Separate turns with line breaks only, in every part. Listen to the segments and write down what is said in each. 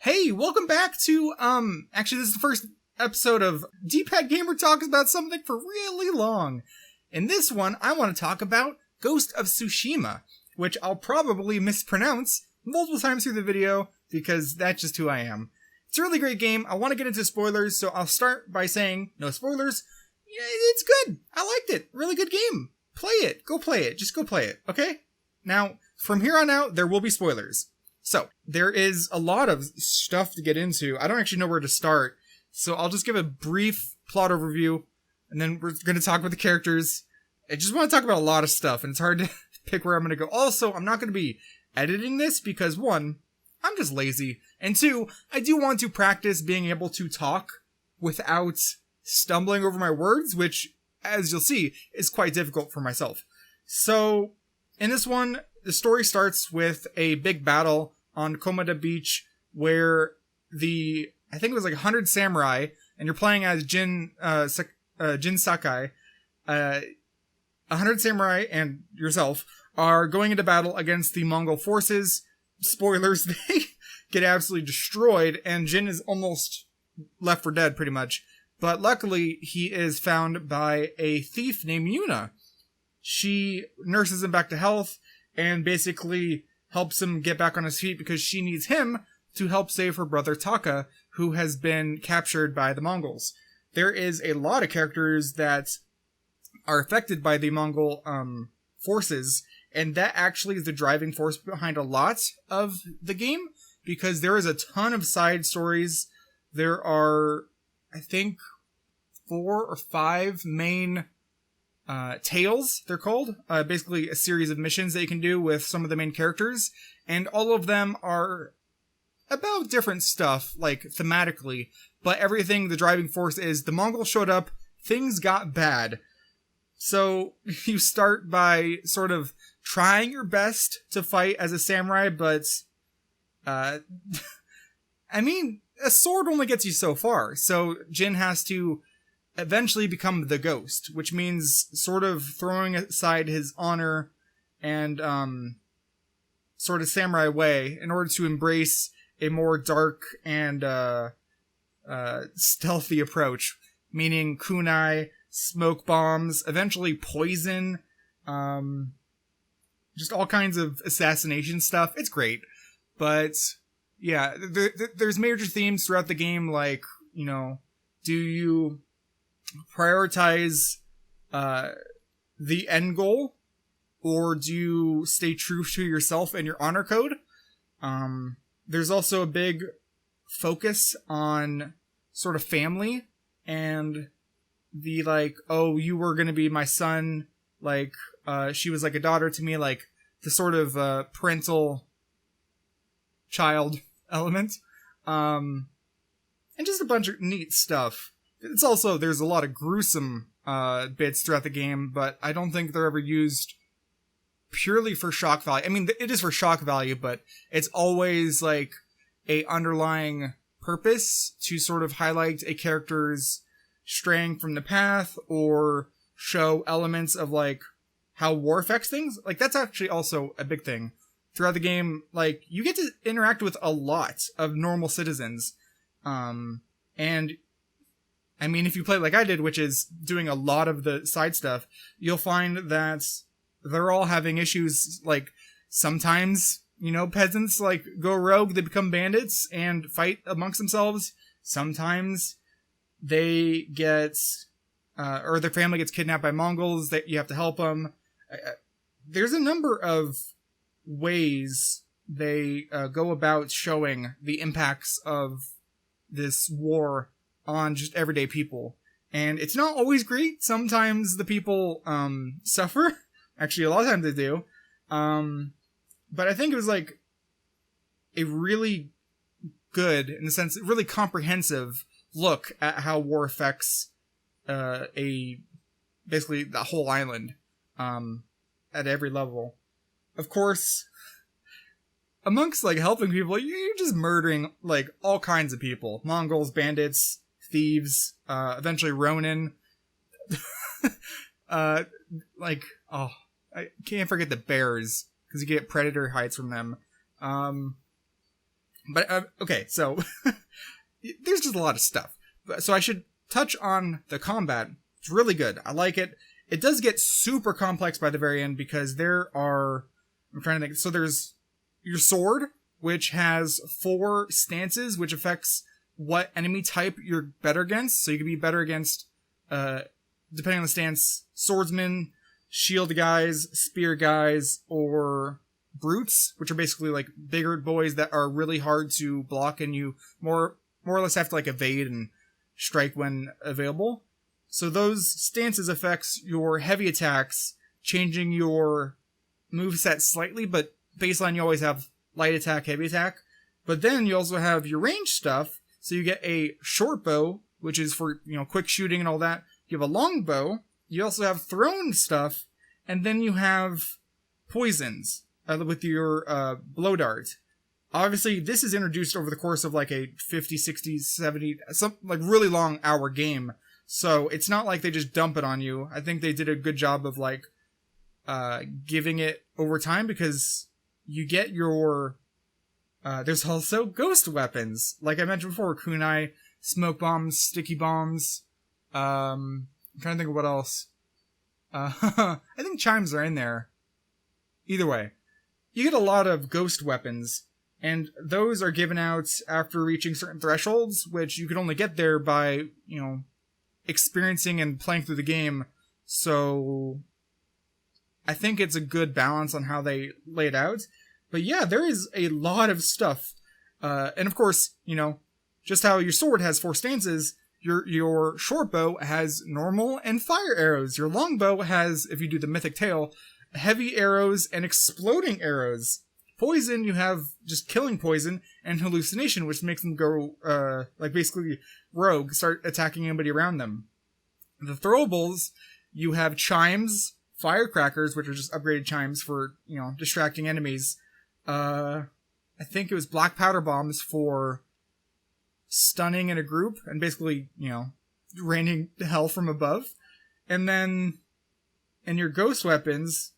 Hey, welcome back to, actually this is the first episode of DPadGamer talks about something for really long. In this one, I want to talk about Ghost of Tsushima, which I'll probably mispronounce multiple times through the video, because that's just who I am. It's a really great game. I want to get into spoilers, so I'll start by saying, no spoilers. Yeah, it's good. I liked it. Really good game. Play it. Go play it. Just go play it, okay? Now, from here on out, there will be spoilers. So, there is a lot of stuff to get into. I don't actually know where to start, so I'll just give a brief plot overview, and then we're going to talk about the characters. I just want to talk about a lot of stuff, and it's hard to pick where I'm going to go. Also, I'm not going to be editing this because, one, I'm just lazy, and two, I do want to practice being able to talk without stumbling over my words, which, as you'll see, is quite difficult for myself. So, in this one, the story starts with a big battle on Komoda Beach where I think it was like 100 samurai, and you're playing as Jin Sakai. 100 samurai and yourself are going into battle against the Mongol forces. Spoilers, they get absolutely destroyed, and Jin is almost left for dead pretty much. But luckily, he is found by a thief named Yuna. She nurses him back to health, and basically helps him get back on his feet because she needs him to help save her brother Taka, who has been captured by the Mongols. There is a lot of characters that are affected by the Mongol forces, and that actually is the driving force behind a lot of the game, because there is a ton of side stories. There are, I think, 4 or 5 main tales, they're called. Basically a series of missions that you can do with some of the main characters, and all of them are about different stuff, like thematically, but everything, the driving force is the Mongols showed up, things got bad. So you start by sort of trying your best to fight as a samurai, but I mean, a sword only gets you so far, so Jin has to eventually become the ghost, which means sort of throwing aside his honor and sort of samurai way in order to embrace a more dark and stealthy approach, meaning kunai, smoke bombs, eventually poison, just all kinds of assassination stuff. It's great, but yeah, there's major themes throughout the game, like, you know, do you prioritize the end goal, or do you stay true to yourself and your honor code? There's also a big focus on sort of family and the, like, oh, you were gonna be my son, like, she was like a daughter to me, like the sort of parental child element, and just a bunch of neat stuff. It's also, there's a lot of gruesome bits throughout the game, but I don't think they're ever used purely for shock value. I mean, it is for shock value, but it's always like a underlying purpose to sort of highlight a character's straying from the path or show elements of like how war affects things. Like, that's actually also a big thing throughout the game. Like, you get to interact with a lot of normal citizens, and I mean, if you play like I did, which is doing a lot of the side stuff, you'll find that they're all having issues. Like, sometimes, you know, peasants, like, go rogue, they become bandits and fight amongst themselves. Sometimes they get, or their family gets kidnapped by Mongols, that you have to help them. There's a number of ways they go about showing the impacts of this war on just everyday people. And it's not always great. Sometimes the people suffer. Actually, a lot of times they do. But I think it was like a really good, in the sense, really comprehensive look at how war affects basically the whole island at every level. Of course, amongst like helping people, you're just murdering like all kinds of people. Mongols, bandits, thieves, eventually Ronin. Like, oh, I can't forget the bears, because you get predator hides from them. But, okay, so there's just a lot of stuff. So I should touch on the combat. It's really good. I like it. It does get super complex by the very end because I'm trying to think. So there's your sword, which has 4 stances, which affects what enemy type you're better against. So you can be better against, depending on the stance, swordsmen, shield guys, spear guys, or brutes, which are basically like bigger boys that are really hard to block, and you more or less have to like evade and strike when available. So those stances affects your heavy attacks, changing your moveset slightly, but baseline you always have light attack, heavy attack. But then you also have your range stuff, so you get a short bow, which is for, quick shooting and all that. You have a long bow, you also have thrown stuff, and then you have poisons with your blow dart. Obviously, this is introduced over the course of like a 50, 60, 70, some like really long hour game. So it's not like they just dump it on you. I think they did a good job of like giving it over time, because you get your there's also ghost weapons. Like I mentioned before, kunai, smoke bombs, sticky bombs. I'm trying to think of what else. I think chimes are in there. Either way, you get a lot of ghost weapons, and those are given out after reaching certain thresholds, which you can only get there by, experiencing and playing through the game. So I think it's a good balance on how they lay it out. But yeah, there is a lot of stuff. And of course, just how your sword has 4 stances, your short bow has normal and fire arrows. Your long bow has, if you do the mythic tail, heavy arrows and exploding arrows. Poison, you have just killing poison, and hallucination, which makes them go, basically rogue, start attacking anybody around them. The throwables, you have chimes, firecrackers, which are just upgraded chimes for, distracting enemies. I think it was black powder bombs for stunning in a group, and basically, raining hell from above. And then, in your ghost weapons,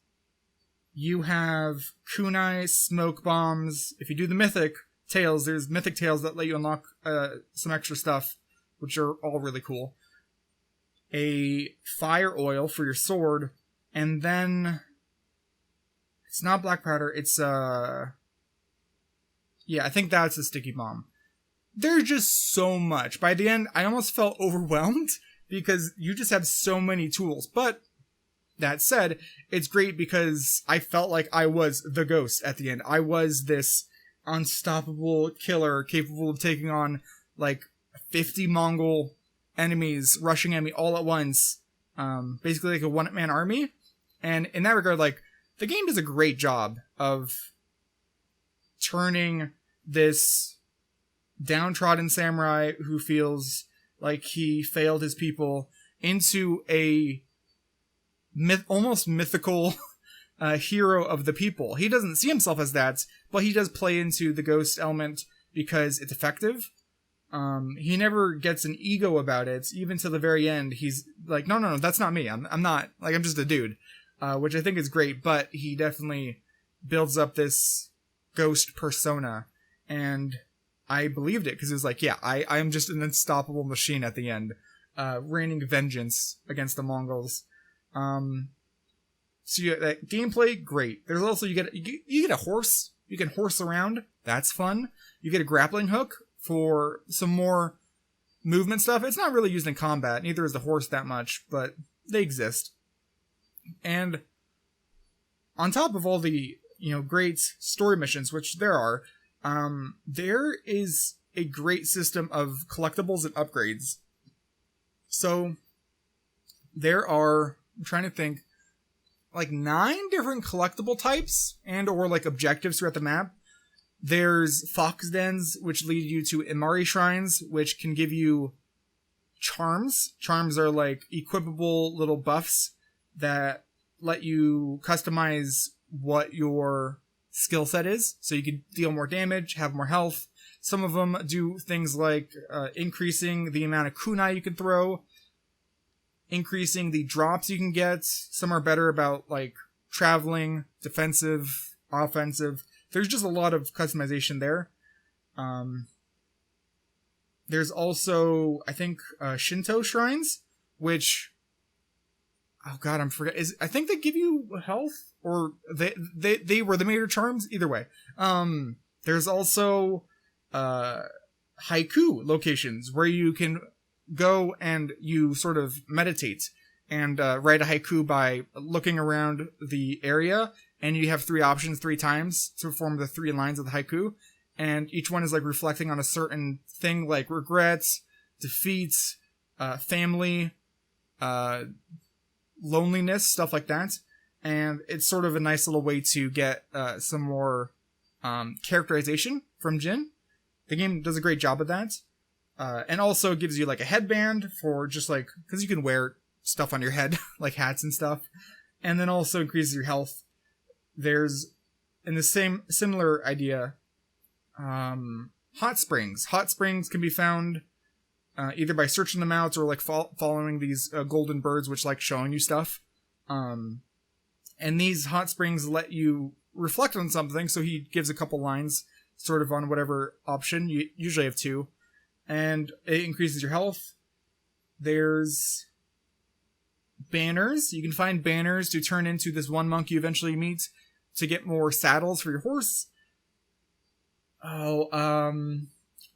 you have kunai, smoke bombs. If you do the mythic tails, there's mythic tails that let you unlock some extra stuff, which are all really cool. A fire oil for your sword, and then it's not black powder, it's I think that's a sticky bomb. There's just so much. By the end, I almost felt overwhelmed because you just have so many tools. But that said, it's great because I felt like I was the ghost at the end. I was this unstoppable killer capable of taking on like 50 Mongol enemies rushing at me all at once. Basically like a one-man army. And in that regard, like, the game does a great job of turning this downtrodden samurai who feels like he failed his people into a almost mythical hero of the people. He doesn't see himself as that, but he does play into the ghost element because it's effective. He never gets an ego about it. Even to the very end, he's like, no, that's not me. I'm not, like, I'm just a dude. Which I think is great, but he definitely builds up this ghost persona, and I believed it, because it was like, yeah, I am just an unstoppable machine at the end, raining vengeance against the Mongols. So that gameplay, great. There's also, you get a horse, you can horse around, that's fun. You get a grappling hook for some more movement stuff. It's not really used in combat, neither is the horse that much, but they exist. And on top of all the, great story missions, which there are, there is a great system of collectibles and upgrades. So there are, I'm trying to think, like 9 different collectible types and or like objectives throughout the map. There's fox dens, which lead you to Imari shrines, which can give you charms. Charms are like equipable little buffs that let you customize what your skill set is. So you can deal more damage, have more health. Some of them do things like increasing the amount of kunai you can throw, increasing the drops you can get. Some are better about like traveling, defensive, offensive. There's just a lot of customization there. There's also, I think, Shinto shrines, which, oh god, I'm forgetting. I think they give you health, or they were the major charms. Either way, there's also haiku locations where you can go and you sort of meditate and write a haiku by looking around the area, and you have 3 options 3 times to form the 3 lines of the haiku, and each one is like reflecting on a certain thing, like regrets, defeats, family, loneliness, stuff like that. And it's sort of a nice little way to get some more characterization from Jin. The game does a great job of that. And also gives you like a headband for just like, because you can wear stuff on your head, like hats and stuff. And then also increases your health. There's, in the same similar idea, hot springs. Hot springs can be found either by searching them out or like following these golden birds, which like showing you stuff. And these hot springs let you reflect on something. So he gives a couple lines sort of on whatever option. You usually have 2. And it increases your health. There's banners. You can find banners to turn into this one monk you eventually meet to get more saddles for your horse.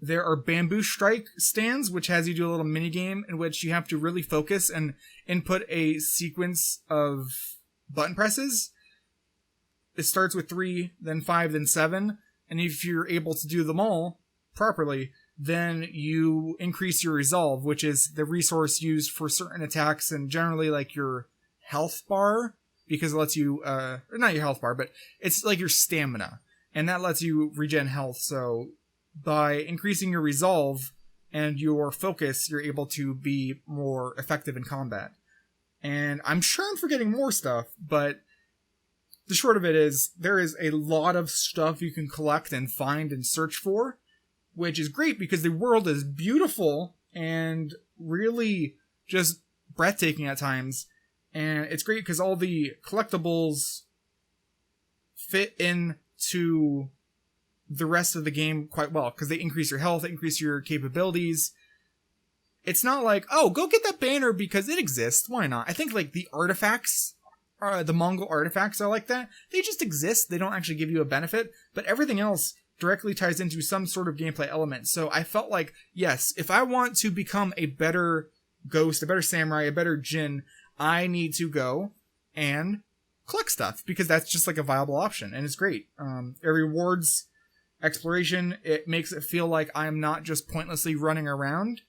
There are bamboo strike stands, which has you do a little mini game in which you have to really focus and input a sequence of button presses. It starts with 3, then 5, then 7, and if you're able to do them all properly, then you increase your resolve, which is the resource used for certain attacks and generally like your health bar, because it lets you, or not your health bar, but it's like your stamina, and that lets you regen health. So by increasing your resolve and your focus, you're able to be more effective in combat. And I'm sure I'm forgetting more stuff, but the short of it is there is a lot of stuff you can collect and find and search for, which is great because the world is beautiful and really just breathtaking at times. And it's great because all the collectibles fit into the rest of the game quite well, because they increase your health, increase your capabilities. It's not like, oh, go get that banner because it exists. Why not? I think like the artifacts, the Mongol artifacts are like that. They just exist. They don't actually give you a benefit, but everything else directly ties into some sort of gameplay element. So I felt like, yes, if I want to become a better ghost, a better samurai, a better Jin, I need to go and collect stuff, because that's just like a viable option, and it's great. It rewards exploration. It makes it feel like I'm not just pointlessly running around.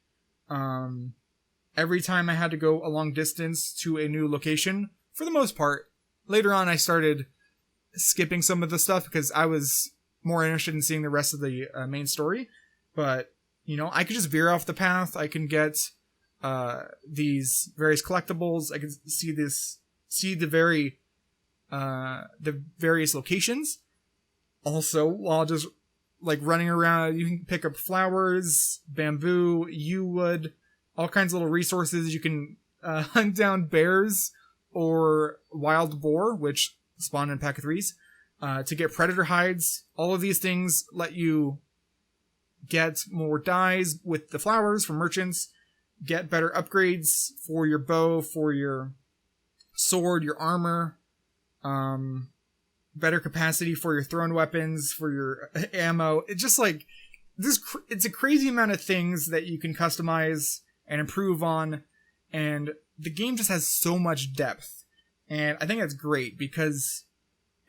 Every time I had to go a long distance to a new location, for the most part, later on I started skipping some of the stuff because I was more interested in seeing the rest of the main story. But, you know, I could just veer off the path. I can get these various collectibles. I can see the various locations. Also, while just like running around, you can pick up flowers, bamboo, yew wood, all kinds of little resources. You can hunt down bears or wild boar, which spawn in pack of 3s, to get predator hides. All of these things let you get more dyes with the flowers from merchants, get better upgrades for your bow, for your sword, your armor, better capacity for your thrown weapons, for your ammo. It's just like this. It's a crazy amount of things that you can customize and improve on, and the game just has so much depth. And I think that's great because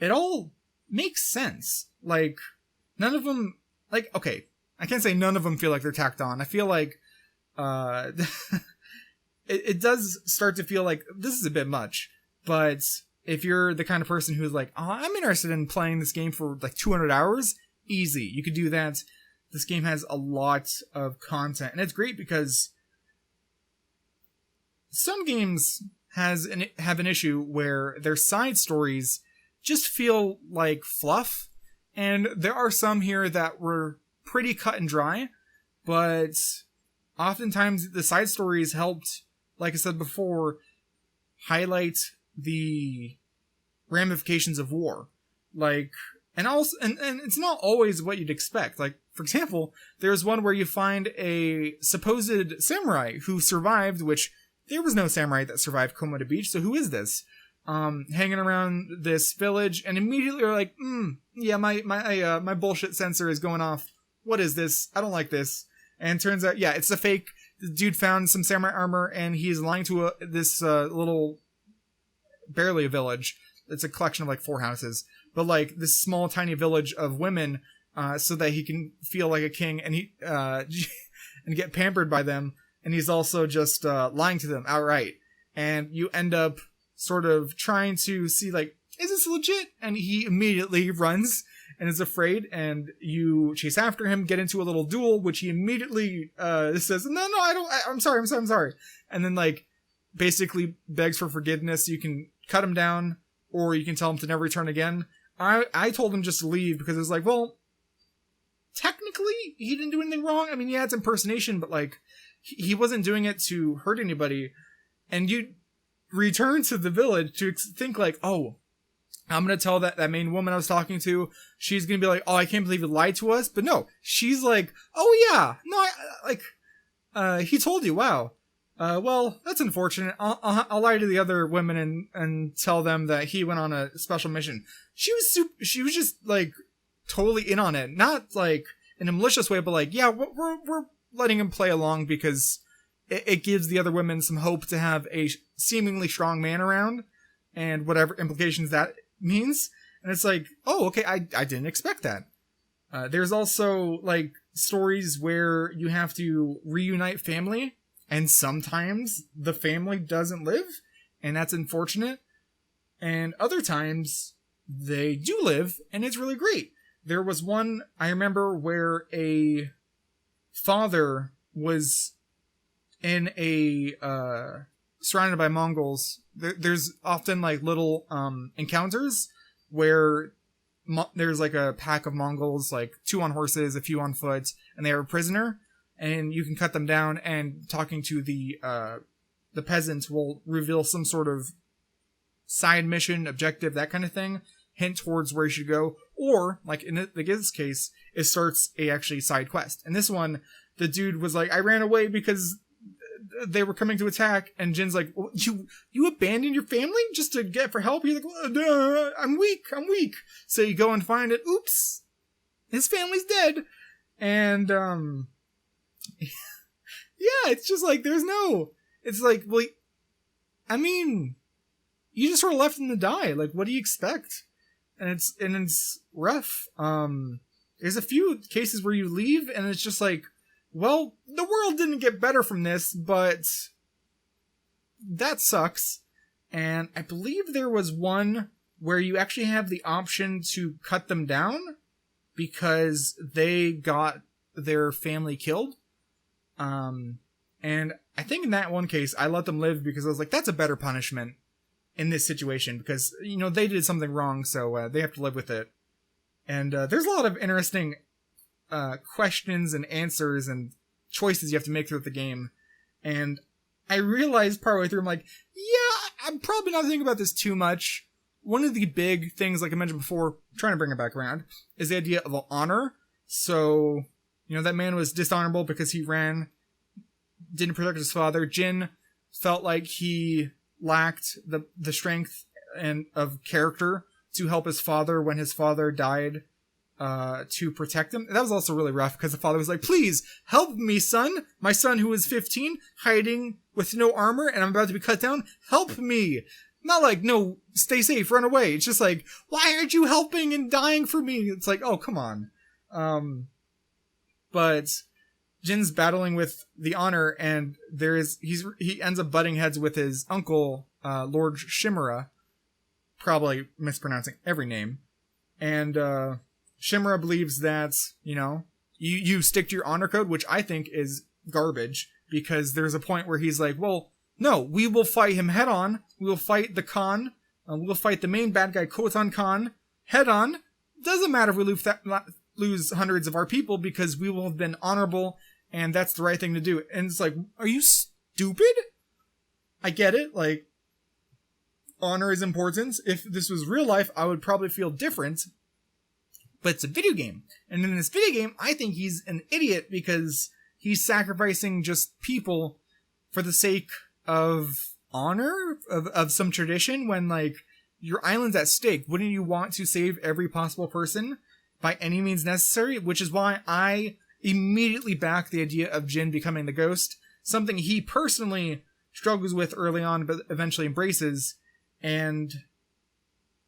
it all makes sense. Like, none of them, like, okay, I can't say none of them feel like they're tacked on. I feel like it does start to feel like this is a bit much, but if you're the kind of person who's like, oh, I'm interested in playing this game for like 200 hours, easy. You could do that. This game has a lot of content, and it's great because some games have an issue where their side stories just feel like fluff, and there are some here that were pretty cut and dry, but oftentimes the side stories helped, like I said before, highlight the ramifications of war. Like, and also, and it's not always what you'd expect. Like, For example, there's one where you find a supposed samurai who survived, which there was no samurai that survived Komoda Beach, so who is this? Hanging around this village, and immediately you're like, yeah, my bullshit sensor is going off. What is this? I don't like this. And turns out, yeah, it's a fake. The dude found some samurai armor, and he's lying to this little, barely a village. It's a collection of like 4 houses, but like this small tiny village of women, so that he can feel like a king and he and get pampered by them. And he's also just lying to them outright. And you end up sort of trying to see like, is this legit? And he immediately runs and is afraid, and you chase after him, get into a little duel, which he immediately says, no, I'm sorry. And then like basically begs for forgiveness. You can cut him down, or you can tell him to never return again. I told him just to leave because it was like, well, technically he didn't do anything wrong. I mean, yeah, it's impersonation, but like he wasn't doing it to hurt anybody. And you return to the village to think like, oh, I'm going to tell that main woman I was talking to, she's going to be like, oh, I can't believe you lied to us. But no, she's like, oh yeah, no, he told you, wow. Well, that's unfortunate. I'll lie to the other women and tell them that he went on a special mission. She was just like totally in on it. Not like in a malicious way, but like, yeah, we're letting him play along because it gives the other women some hope to have a seemingly strong man around, and whatever implications that means. And it's like, oh, okay, I didn't expect that. There's also like stories where you have to reunite family, and sometimes the family doesn't live, and that's unfortunate. And other times they do live, and it's really great. There was one I remember where a father was in a surrounded by Mongols. There's often like little encounters where there's like a pack of Mongols, like 2 on horses, a few on foot, and they are a prisoner, and you can cut them down, and talking to the peasants will reveal some sort of side mission, objective, that kind of thing, hint towards where you should go. Or, like in this case, it starts a actually side quest. And this one, the dude was like, I ran away because they were coming to attack, and Jin's like, you abandoned your family just to get for help? He's like, well, I'm weak. So you go and find it. Oops, his family's dead. And yeah, it's just like it's like, well, I mean, you just sort of left him to die. Like, what do you expect? And it's rough. There's a few cases where you leave, and it's just like, well, the world didn't get better from this, but that sucks. And I believe there was one where you actually have the option to cut them down because they got their family killed. And I think in that one case, I let them live because I was like, that's a better punishment in this situation because, you know, they did something wrong, so they have to live with it. And there's a lot of interesting questions and answers and choices you have to make throughout the game. And I realized partway through, I'm like, yeah, I'm probably not thinking about this too much. One of the big things, like I mentioned before, I'm trying to bring it back around, is the idea of honor. So, you know, that man was dishonorable because he didn't protect his father. Jin felt like he lacked the strength and of character to help his father when his father died, to protect him. And that was also really rough because the father was like, please help me, son. My son who is 15, hiding with no armor, and I'm about to be cut down. Help me. Not like, no, stay safe, run away. It's just like, why aren't you helping and dying for me? It's like, oh, come on. But Jin's battling with the honor, and he ends up butting heads with his uncle, Lord Shimura, probably mispronouncing every name. And Shimura believes that, you know, you stick to your honor code, which I think is garbage, because there's a point where he's like, well, no, we will fight him head on. We will fight the Khan. We'll fight the main bad guy, Khotan Khan, head on. Doesn't matter if we lose hundreds of our people, because we will have been honorable, and that's the right thing to do. And it's like, are you stupid? I get it. Like, honor is important. If this was real life, I would probably feel different. but it's a video game. And in this video game, I think he's an idiot because he's sacrificing just people for the sake of honor, of some tradition, when, like, your island's at stake. Wouldn't you want to save every possible person by any means necessary? Which is why I immediately back the idea of Jin becoming the ghost, something he personally struggles with early on, but eventually embraces. And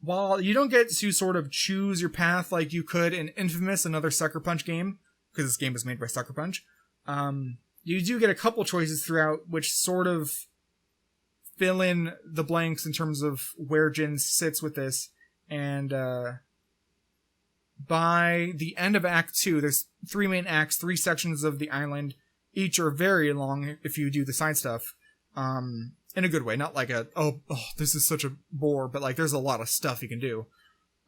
while you don't get to sort of choose your path like you could in Infamous, another Sucker Punch game, because this game was made by Sucker Punch, you do get a couple choices throughout which sort of fill in the blanks in terms of where Jin sits with this. And by the end of Act 2, there's 3 main acts, 3 sections of the island. Each are very long if you do the side stuff. In a good way, not like this is such a bore, but like there's a lot of stuff you can do.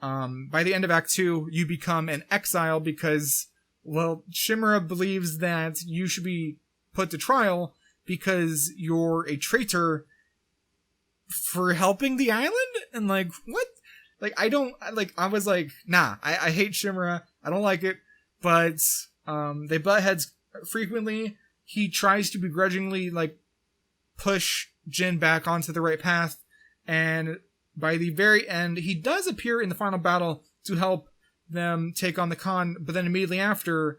By the end of Act 2, you become an exile because, well, Shimura believes that you should be put to trial because you're a traitor for helping the island? And like, what? Like, I was like, nah, I hate Shimura, I don't like it, but they butt heads frequently. He tries to begrudgingly, like, push Jin back onto the right path, and by the very end, he does appear in the final battle to help them take on the Khan, but then immediately after,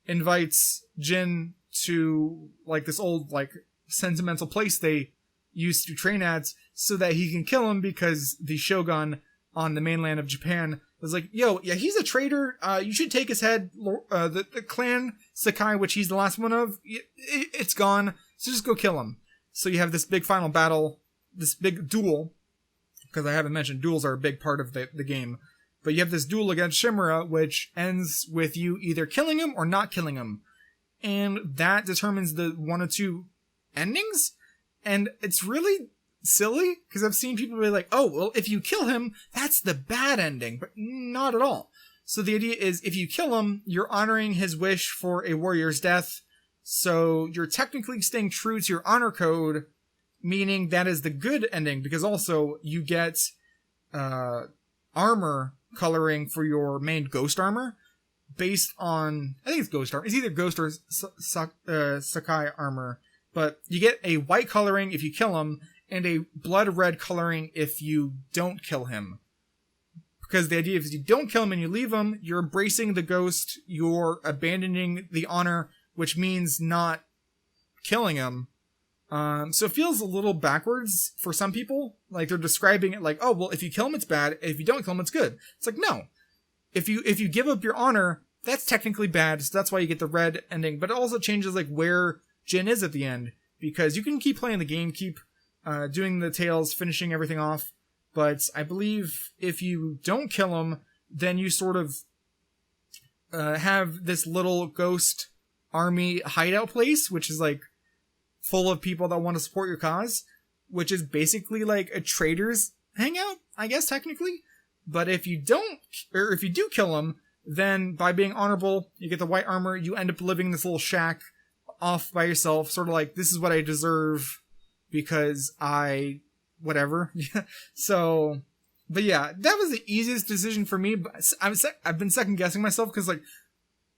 invites Jin to, like, this old, like, sentimental place they used to train at so that he can kill him, because the Shogun on the mainland of Japan was like, yo, yeah, he's a traitor, you should take his head, the clan Sakai, which he's the last one of, it's gone, so just go kill him. So you have this big final battle, this big duel, because I haven't mentioned duels are a big part of the game, but you have this duel against Shimura, which ends with you either killing him or not killing him, and that determines the 1 or 2 endings, and it's really silly, because I've seen people be like, oh, well, if you kill him, that's the bad ending, but not at all. So the idea is, if you kill him, you're honoring his wish for a warrior's death, so you're technically staying true to your honor code, meaning that is the good ending, because also you get armor coloring for your main ghost armor, based on, I think it's ghost armor, it's either ghost or Sakai armor, but you get a white coloring if you kill him, and a blood red coloring if you don't kill him. Because the idea is, if you don't kill him and you leave him, you're embracing the ghost, you're abandoning the honor, which means not killing him. So it feels a little backwards for some people. Like, they're describing it like, oh, well, if you kill him, it's bad. If you don't kill him, it's good. It's like, no. If you give up your honor, that's technically bad, so that's why you get the red ending. But it also changes, like, where Jin is at the end, because you can keep playing the game, keep doing the tales, finishing everything off, but I believe if you don't kill him, then you sort of have this little ghost army hideout place, which is like full of people that want to support your cause, which is basically like a trader's hangout, I guess, technically. But if you don't, or if you do kill him, then by being honorable, you get the white armor, you end up living in this little shack off by yourself, sort of like, this is what I deserve because whatever. So, but yeah, that was the easiest decision for me, but I've been second guessing myself, because like,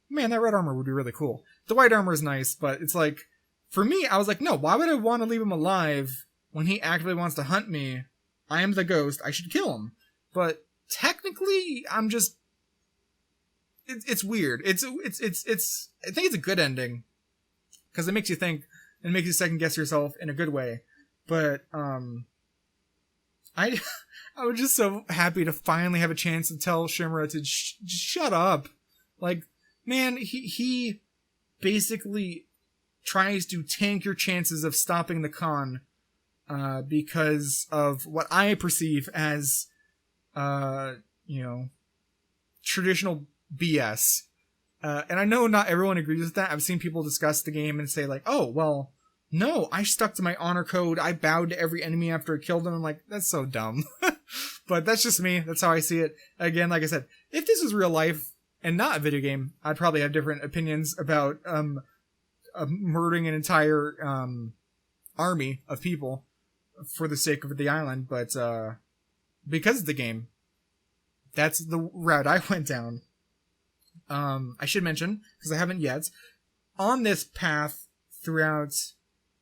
man, that red armor would be really cool. The white armor is nice, but it's like, for me, I was like, no, why would I want to leave him alive when he actively wants to hunt me? I am the ghost, I should kill him. But technically, I'm just, it's weird. It's I think it's a good ending, because it makes you think, and makes you second guess yourself in a good way. But, I was just so happy to finally have a chance to tell Shimura to shut up. Like, man, he basically tries to tank your chances of stopping the Khan, because of what I perceive as, traditional BS. And I know not everyone agrees with that. I've seen people discuss the game and say like, oh, well, no, I stuck to my honor code. I bowed to every enemy after I killed them. I'm like, that's so dumb. But that's just me. That's how I see it. Again, like I said, if this was real life and not a video game, I'd probably have different opinions about murdering an entire army of people for the sake of the island. But because of the game, that's the route I went down. I should mention, because I haven't yet, on this path throughout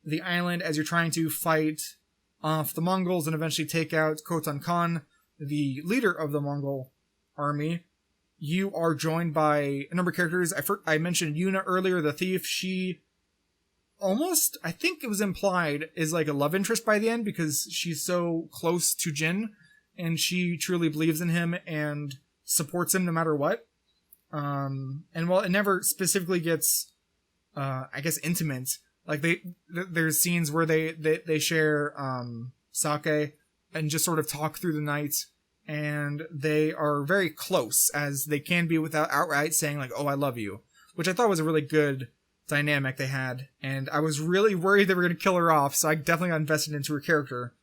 the island as you're trying to fight off the Mongols and eventually take out Khotan Khan, the leader of the Mongol army, you are joined by a number of characters. I mentioned Yuna earlier, the thief. She almost, I think it was implied, is like a love interest by the end because she's so close to Jin and she truly believes in him and supports him no matter what. And while it never specifically gets, I guess, intimate, like there's scenes where they share sake and just sort of talk through the night, and they are very close as they can be without outright saying like, "Oh, I love you," which I thought was a really good dynamic they had. And I was really worried they were going to kill her off, so I definitely got invested into her character.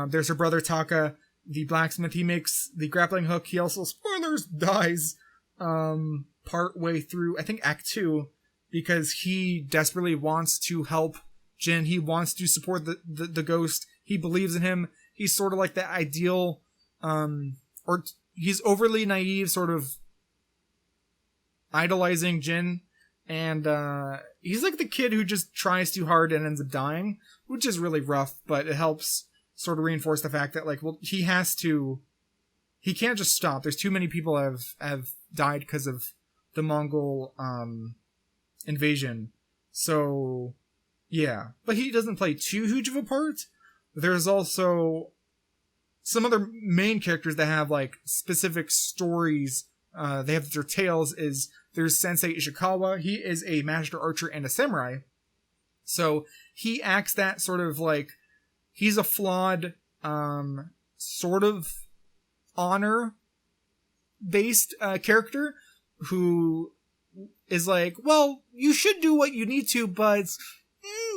There's her brother Taka, the blacksmith. He makes the grappling hook. He also, spoilers, dies part way through, I think, Act 2, because he desperately wants to help Jin. He wants to support the ghost. He believes in him. He's sort of like the ideal, or he's overly naive, sort of idolizing Jin. And he's like the kid who just tries too hard and ends up dying, which is really rough, but it helps sort of reinforce the fact that, like, well, he can't just stop. There's too many people have died because of the Mongol invasion. So, yeah. But he doesn't play too huge of a part. There's also some other main characters that have, like, specific stories. They have their tales. There's Sensei Ishikawa. He is a master archer and a samurai. So he acts that sort of like, he's a flawed, sort of honor-based character who is like, well, you should do what you need to, but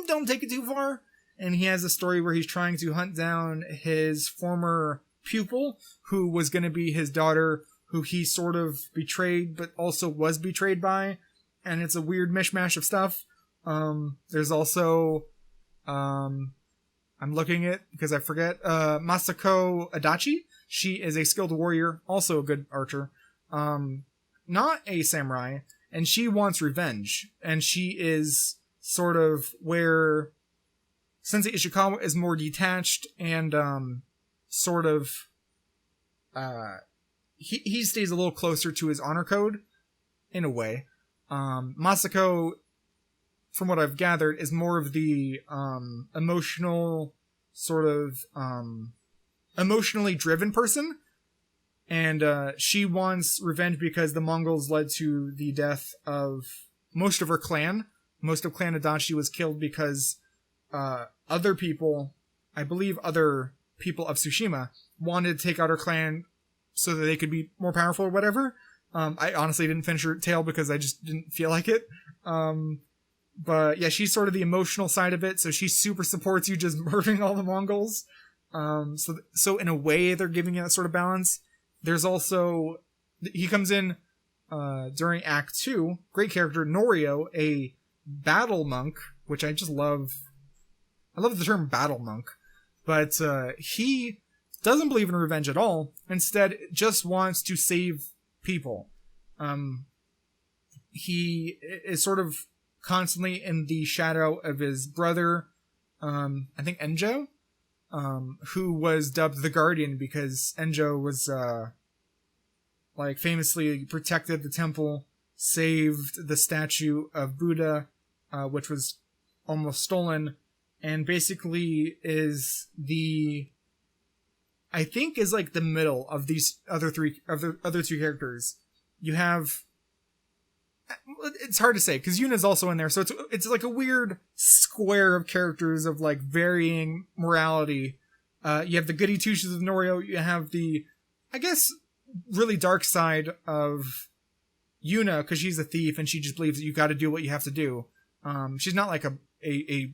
don't take it too far. And he has a story where he's trying to hunt down his former pupil, who was going to be his daughter, who he sort of betrayed, but also was betrayed by. And it's a weird mishmash of stuff. There's also, I'm looking at, because I forget, Masako Adachi. She is a skilled warrior, also a good archer. Not a samurai, and she wants revenge. And she is sort of where Sensei Ishikawa is more detached and sort of he stays a little closer to his honor code in a way. Masako, from what I've gathered, is more of the emotional sort of emotionally driven person, and she wants revenge because the Mongols led to the death of most of her clan. Most of Clan Adachi was killed because other people, I believe other people of Tsushima, wanted to take out her clan so that they could be more powerful or whatever. I honestly didn't finish her tale because I just didn't feel like it. But yeah, she's sort of the emotional side of it, so she super supports you just murdering all the Mongols. So in a way, they're giving you that sort of balance. There's also, he comes in during Act 2, great character, Norio, a battle monk, which I just love. I love the term battle monk, but he doesn't believe in revenge at all. Instead, just wants to save people. He is sort of constantly in the shadow of his brother, I think Enjo, who was dubbed the Guardian because Enjo was, like, famously protected the temple, saved the statue of Buddha, which was almost stolen, and basically is I think is like the middle of these other two characters. You have, it's hard to say because Yuna's also in there, so it's like a weird square of characters of like varying morality. You have the goody two shoes of Norio. You have the, I guess, really dark side of Yuna because she's a thief and she just believes that you got to do what you have to do. She's not like a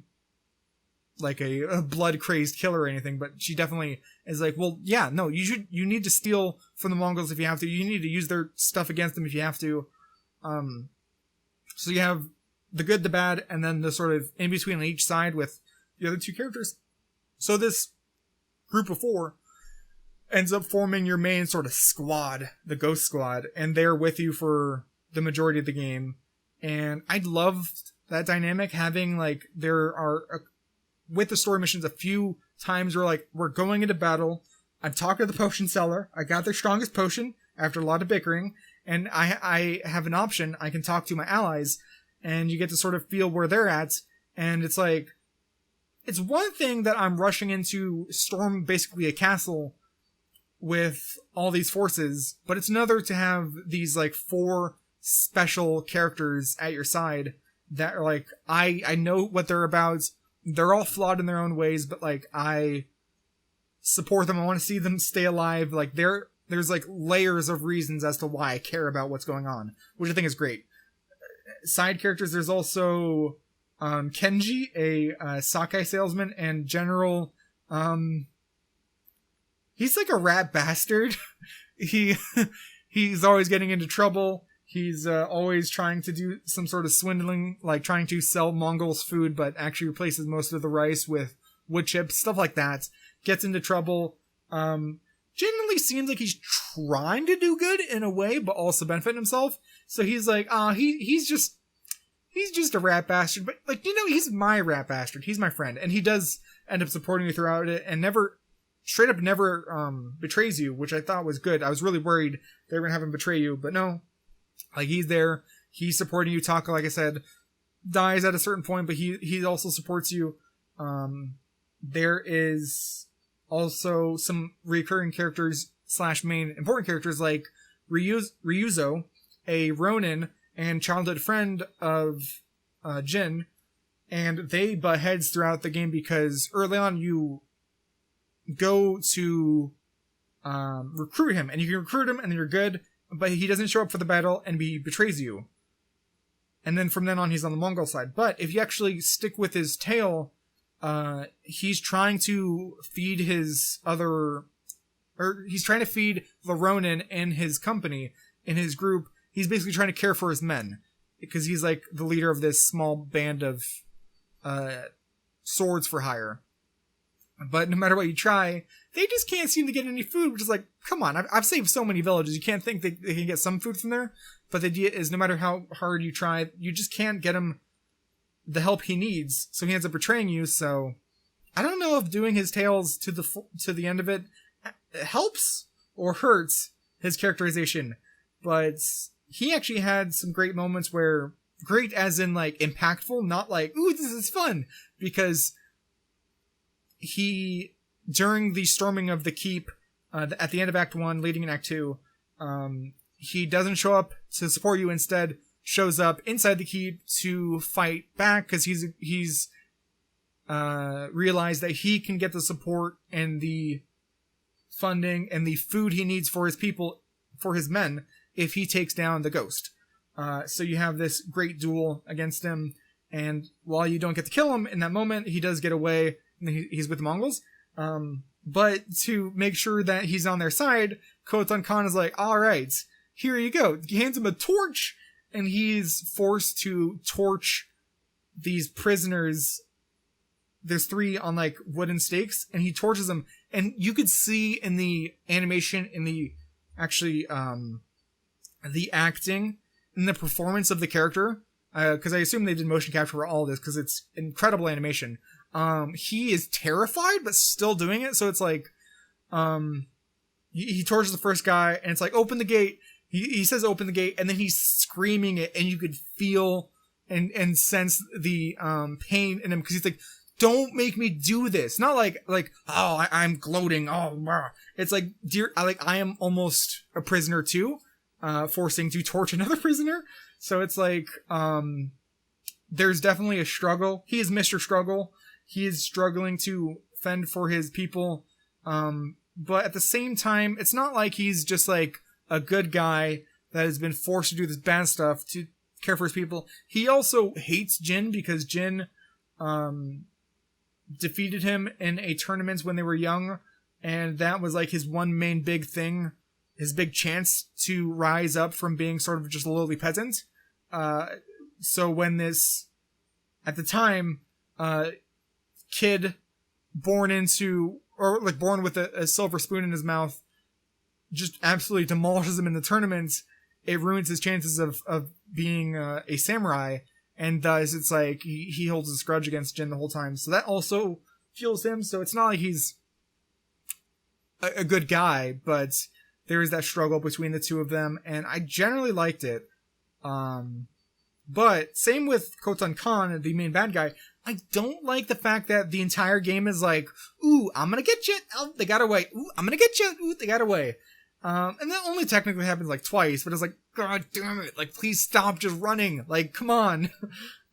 blood crazed killer or anything, but she definitely is like, well, yeah, no, you need to steal from the Mongols if you have to. You need to use their stuff against them if you have to. So you have the good, the bad, and then the sort of in between on each side with the other two characters. So this group of 4 ends up forming your main sort of squad, the Ghost Squad, and they're with you for the majority of the game. And I loved that dynamic, having like, there are, with the story missions, a few times where like, we're going into battle, I'm talking to the potion seller, I got their strongest potion after a lot of bickering, and I have an option, I can talk to my allies, and you get to sort of feel where they're at, and it's like, it's one thing that I'm rushing into storm basically a castle with all these forces, but it's another to have these like 4 special characters at your side that are like, I know what they're about, they're all flawed in their own ways, but like, I support them, I want to see them stay alive, like there's like layers of reasons as to why I care about what's going on, which I think is great. Side characters, there's also Kenji, a sake salesman, and General, he's like a rat bastard. He's always getting into trouble. He's always trying to do some sort of swindling, like trying to sell Mongols food, but actually replaces most of the rice with wood chips, stuff like that. Gets into trouble. Genuinely seems like he's trying to do good in a way, but also benefit himself. So he's like, he's just a rat bastard. But like, he's my rat bastard. He's my friend, and he does end up supporting you throughout it, and straight up never betrays you, which I thought was good. I was really worried they were gonna have him betray you, but no. Like, he's there, he's supporting you. Taka, like I said, dies at a certain point, but he also supports you. There is also some recurring characters / main important characters like Ryuzo, a Ronin and childhood friend of Jin, and they butt heads throughout the game because early on you go to recruit him, and you can recruit him and you're good, but he doesn't show up for the battle and he betrays you. And then from then on he's on the Mongol side. But if you actually stick with his tail, he's trying to feed he's trying to feed the Ronin in his company, in his group. He's basically trying to care for his men, because he's like the leader of this small band of swords for hire. But no matter what you try, they just can't seem to get any food, which is like, come on, I've saved so many villages, you can't think they can get some food from there? But the idea is, no matter how hard you try, you just can't get him the help he needs, so he ends up betraying you. So I don't know if doing his tails to the end of it helps or hurts his characterization, but he actually had some great moments where, great as in like impactful, not like, ooh, this is fun, because he, during the storming of the keep, at the end of Act 1, leading in Act 2, he doesn't show up to support you, instead shows up inside the keep to fight back, because he's realized that he can get the support and the funding and the food he needs for his people, for his men, if he takes down the ghost. So you have this great duel against him, and while you don't get to kill him in that moment, he does get away, and he's with the Mongols. But to make sure that he's on their side, Khotan Khan is like, alright, here you go. He hands him a torch, and he's forced to torch these prisoners. There's 3 on like wooden stakes, and he torches them, and you could see in the animation, in the actually the acting, in the performance of the character, because I assume they did motion capture for all this, because it's incredible animation. He is terrified, but still doing it. So it's like, he torches the first guy, and it's like, open the gate. He says open the gate, and then he's screaming it, and you could feel and sense the pain in him, because he's like, don't make me do this. Not like oh, I'm gloating. Oh, it's like, dear, I am almost a prisoner too, forcing to torch another prisoner. So it's like, there's definitely a struggle. He is Mr. Struggle. He is struggling to fend for his people. But at the same time, it's not like he's just like a good guy that has been forced to do this bad stuff to care for his people. He also hates Jin, because Jin defeated him in a tournament when they were young, and that was like his one main big thing, his big chance to rise up from being sort of just a lowly peasant. So when this, at the time, kid born into or like born with a silver spoon in his mouth, just absolutely demolishes him in the tournament, it ruins his chances of being a samurai. And thus it's like he holds this grudge against Jin the whole time. So that also fuels him. So it's not like he's a good guy, but there is that struggle between the two of them. And I generally liked it. But same with Khotan Khan, the main bad guy. I don't like the fact that the entire game is like, ooh, I'm gonna get you. Oh, they got away. Ooh, I'm gonna get you. Ooh, they got away. And that only technically happens like twice, but it's like, God damn it. Like, please stop just running. Like, come on.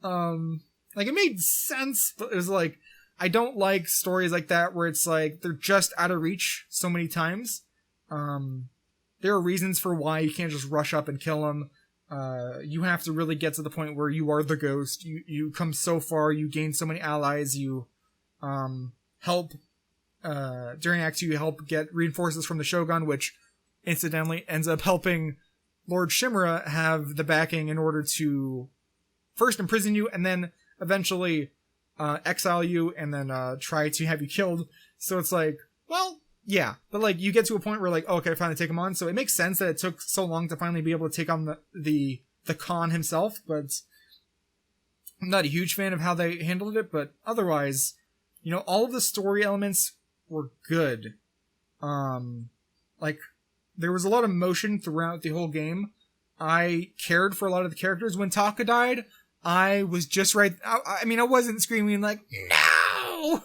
Like, it made sense, but it was like, I don't like stories like that where it's like, they're just out of reach so many times. There are reasons for why you can't just rush up and kill them. You have to really get to the point where you are the ghost. You come so far, you gain so many allies, you, help, during Act 2, you help get reinforcements from the Shogun, which incidentally ends up helping Lord Shimura have the backing in order to first imprison you and then eventually exile you and then try to have you killed. So it's like, well, yeah, but like you get to a point where like, oh, okay, I finally take him on. So it makes sense that it took so long to finally be able to take on the Khan himself, but I'm not a huge fan of how they handled it. But otherwise, you know, all of the story elements were good. Like, there was a lot of emotion throughout the whole game. I cared for a lot of the characters. When Taka died, I was just right. I mean, I wasn't screaming like, no!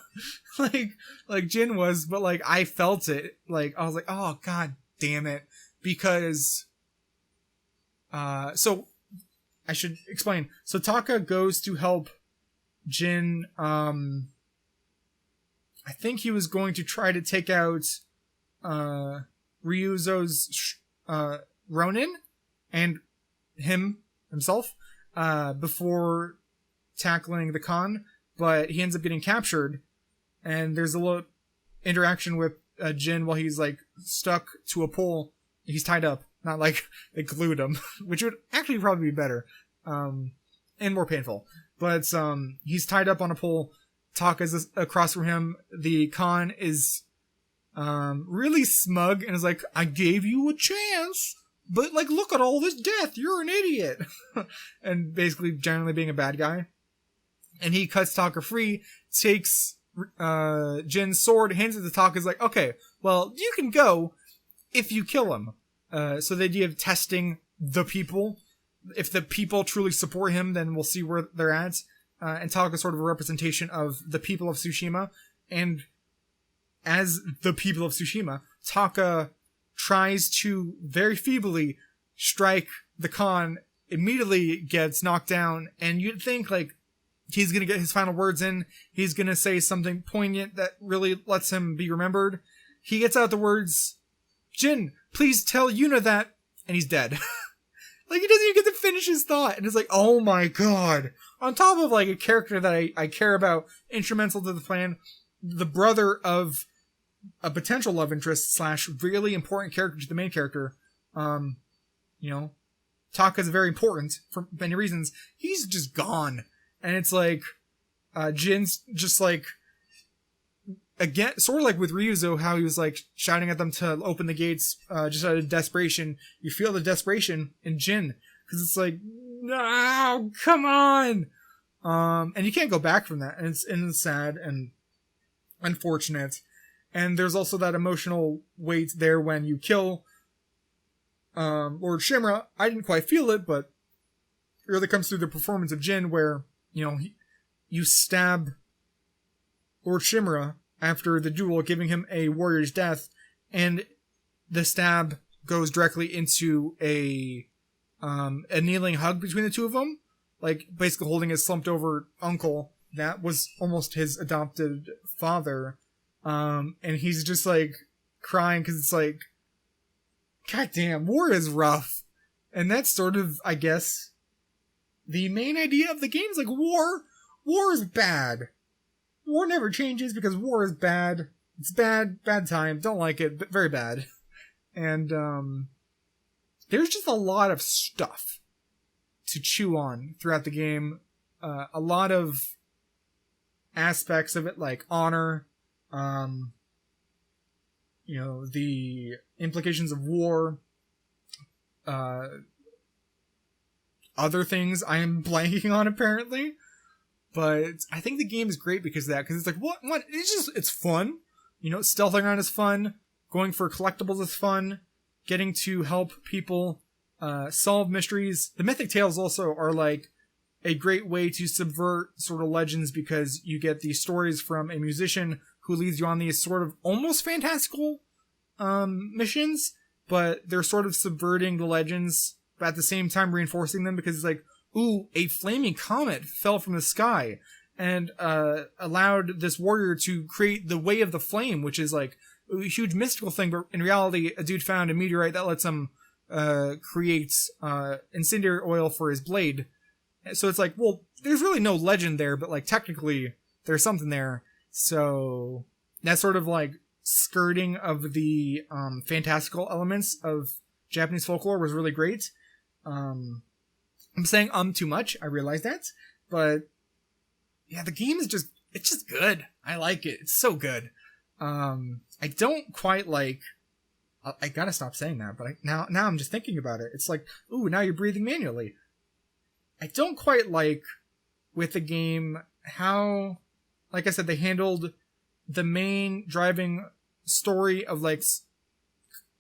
like Jin was, but like, I felt it. Like, I was like, oh, God damn it. Because, so, I should explain. So Taka goes to help Jin, I think he was going to try to take out, Ryuzo's Ronin and himself before tackling the Khan, but he ends up getting captured, and there's a little interaction with Jin while he's like stuck to a pole. He's tied up, not like they glued him, which would actually probably be better and more painful. But he's tied up on a pole. Taka's across from him. The Khan is really smug and is like, I gave you a chance, but like, look at all this death. You're an idiot. And basically generally being a bad guy. And he cuts Taka free, takes Jin's sword, hands it to Taka, is like, okay, well, you can go if you kill him. So the idea of testing the people. If the people truly support him, then we'll see where they're at. And Taka is sort of a representation of the people of Tsushima. And as the people of Tsushima, Taka tries to very feebly strike the Khan, immediately gets knocked down, and you'd think like he's gonna get his final words in, he's gonna say something poignant that really lets him be remembered. He gets out the words, Jin, please tell Yuna that, and he's dead. Like, he doesn't even get to finish his thought, and it's like, oh my God. On top of like a character that I care about, instrumental to the plan, the brother of a potential love interest / really important character to the main character, you know, Taka's very important for many reasons. He's just gone. And it's like, Jin's just like, again, sort of like with Ryuzo, how he was like shouting at them to open the gates, just out of desperation. You feel the desperation in Jin. Cause it's like, no, come on. And you can't go back from that. And it's sad and unfortunate. And there's also that emotional weight there when you kill Lord Shimura. I didn't quite feel it, but it really comes through the performance of Jin, where, you know, you stab Lord Shimura after the duel, giving him a warrior's death, and the stab goes directly into a kneeling hug between the two of them, like basically holding his slumped over uncle that was almost his adopted father. And he's just like crying because it's like, God damn, war is rough. And that's sort of, I guess, the main idea of the game is like war is bad. War never changes because war is bad. It's bad time. Don't like it, but very bad. And, there's just a lot of stuff to chew on throughout the game. A lot of aspects of it, like honor, the implications of war, other things I am blanking on apparently. But I think the game is great because of that. Because it's like, what? It's fun. Stealthing around is fun. Going for collectibles is fun. Getting to help people solve mysteries. The mythic tales also are like a great way to subvert sort of legends, because you get these stories from a musician who leads you on these sort of almost fantastical missions, but they're sort of subverting the legends, but at the same time reinforcing them, because it's like, ooh, a flaming comet fell from the sky and allowed this warrior to create the Way of the Flame, which is like a huge mystical thing, but in reality, a dude found a meteorite that lets him create incendiary oil for his blade. So it's like, well, there's really no legend there, but like technically there's something there. So that sort of like skirting of the fantastical elements of Japanese folklore was really great. I'm saying too much, I realize that, but yeah, the game is it's just good. I like it. It's so good. I don't quite like, I gotta stop saying that, but now I'm just thinking about it. It's like, ooh, now you're breathing manually. I don't quite like with the game how, like I said, they handled the main driving story of like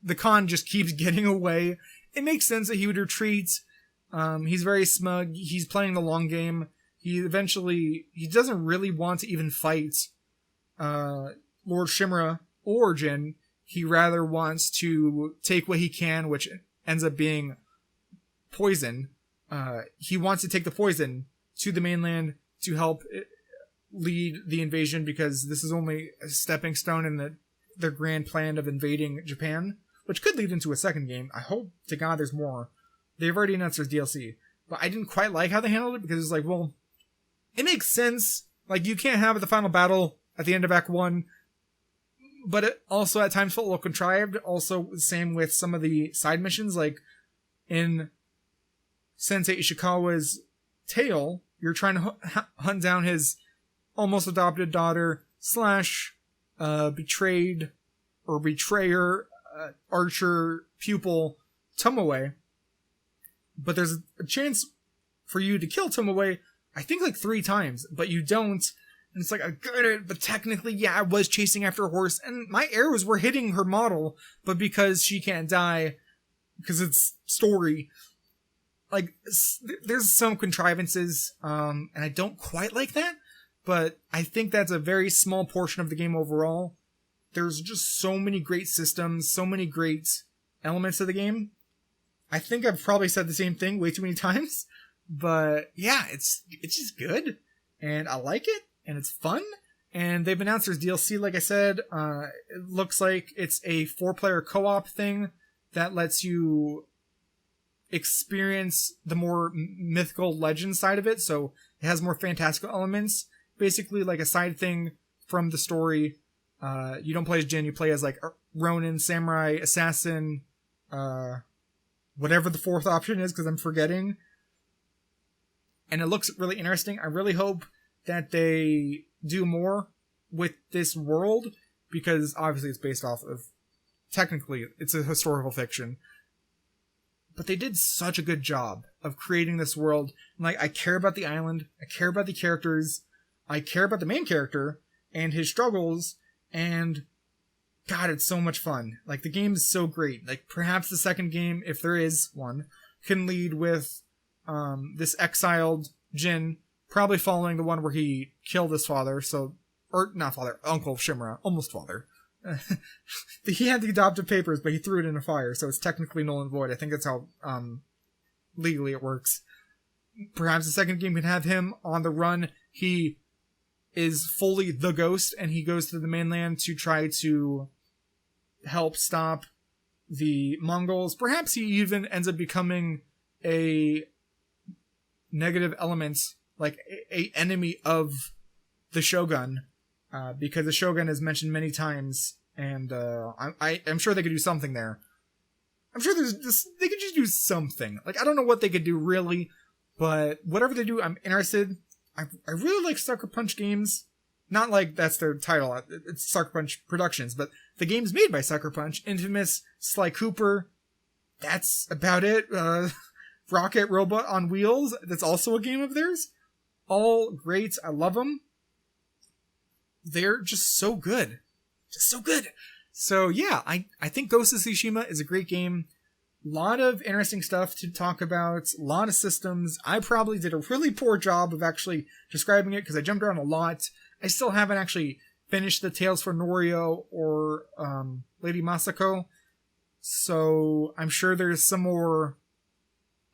the Khan just keeps getting away. It makes sense that he would retreat. He's very smug. He's playing the long game. He doesn't really want to even fight Lord Shimura or Jin. He rather wants to take what he can, which ends up being poison. He wants to take the poison to the mainland to help lead the invasion, because this is only a stepping stone in their grand plan of invading Japan, which could lead into a second game. I hope to God there's more. They've already announced there's DLC, but I didn't quite like how they handled it, because it's like, well, it makes sense. Like, you can't have the final battle at the end of Act 1, but it also at times felt a little contrived. Also, same with some of the side missions, like in Sensei Ishikawa's Tale, you're trying to hunt down his almost adopted daughter / betrayed or betrayer archer pupil Tomoe. But there's a chance for you to kill Tomoe, I think like 3 times, but you don't. And it's like, I got it, but technically, yeah, I was chasing after a horse, and my arrows were hitting her model, but because she can't die, because it's story, like, there's some contrivances, and I don't quite like that, but I think that's a very small portion of the game overall. There's just so many great systems, so many great elements of the game. I think I've probably said the same thing way too many times, but yeah, it's just good, and I like it, and it's fun, and they've announced there's DLC, like I said. It looks like it's a 4-player co-op thing that lets you experience the more mythical legend side of it, so it has more fantastical elements, basically like a side thing from the story. You don't play as Jin, you play as like Ronin, Samurai, Assassin, whatever the 4th option is, because I'm forgetting. And it looks really interesting. I really hope that they do more with this world, because obviously it's based off of, technically, it's a historical fiction. But they did such a good job of creating this world. Like, I care about the island, I care about the characters, I care about the main character and his struggles, and God, it's so much fun. Like, the game is so great. Like, perhaps the second game, if there is one, can lead with this exiled Jin, probably following the one where he killed his father, or not father, Uncle Shimura, almost father. He had the adoptive papers, but he threw it in a fire, so it's technically null and void. I think that's how legally it works. Perhaps the second game can have him on the run. He is fully the ghost, and he goes to the mainland to try to help stop the Mongols. Perhaps he even ends up becoming a negative element, like a enemy of the Shogun, because the Shogun is mentioned many times, and I'm sure they could do something there. I'm sure they could just do something. Like, I don't know what they could do really, but whatever they do, I'm interested. I really like Sucker Punch games. Not like that's their title. It's Sucker Punch Productions, but the game's made by Sucker Punch. Infamous, Sly Cooper. That's about it. Rocket Robot on Wheels. That's also a game of theirs. All great. I love them. They're just so good. Just so good. So yeah, I think Ghost of Tsushima is a great game. Lot of interesting stuff to talk about. A lot of systems. I probably did a really poor job of actually describing it because I jumped around a lot. I still haven't actually finished the Tales from Norio or Lady Masako. So I'm sure there's some more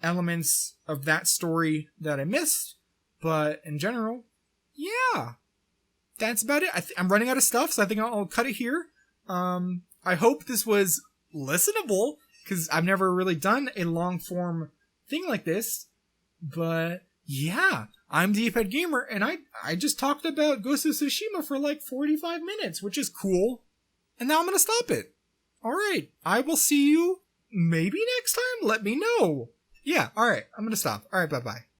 elements of that story that I missed. But in general, yeah. That's about it. I'm running out of stuff, so I think I'll cut it here. I hope this was listenable, because I've never really done a long form thing like this. But yeah, I'm DPadGamer, and I just talked about Ghost of Tsushima for like 45 minutes, which is cool. And now I'm gonna stop it. Alright, I will see you maybe next time? Let me know. Yeah, alright, I'm gonna stop. Alright, bye-bye.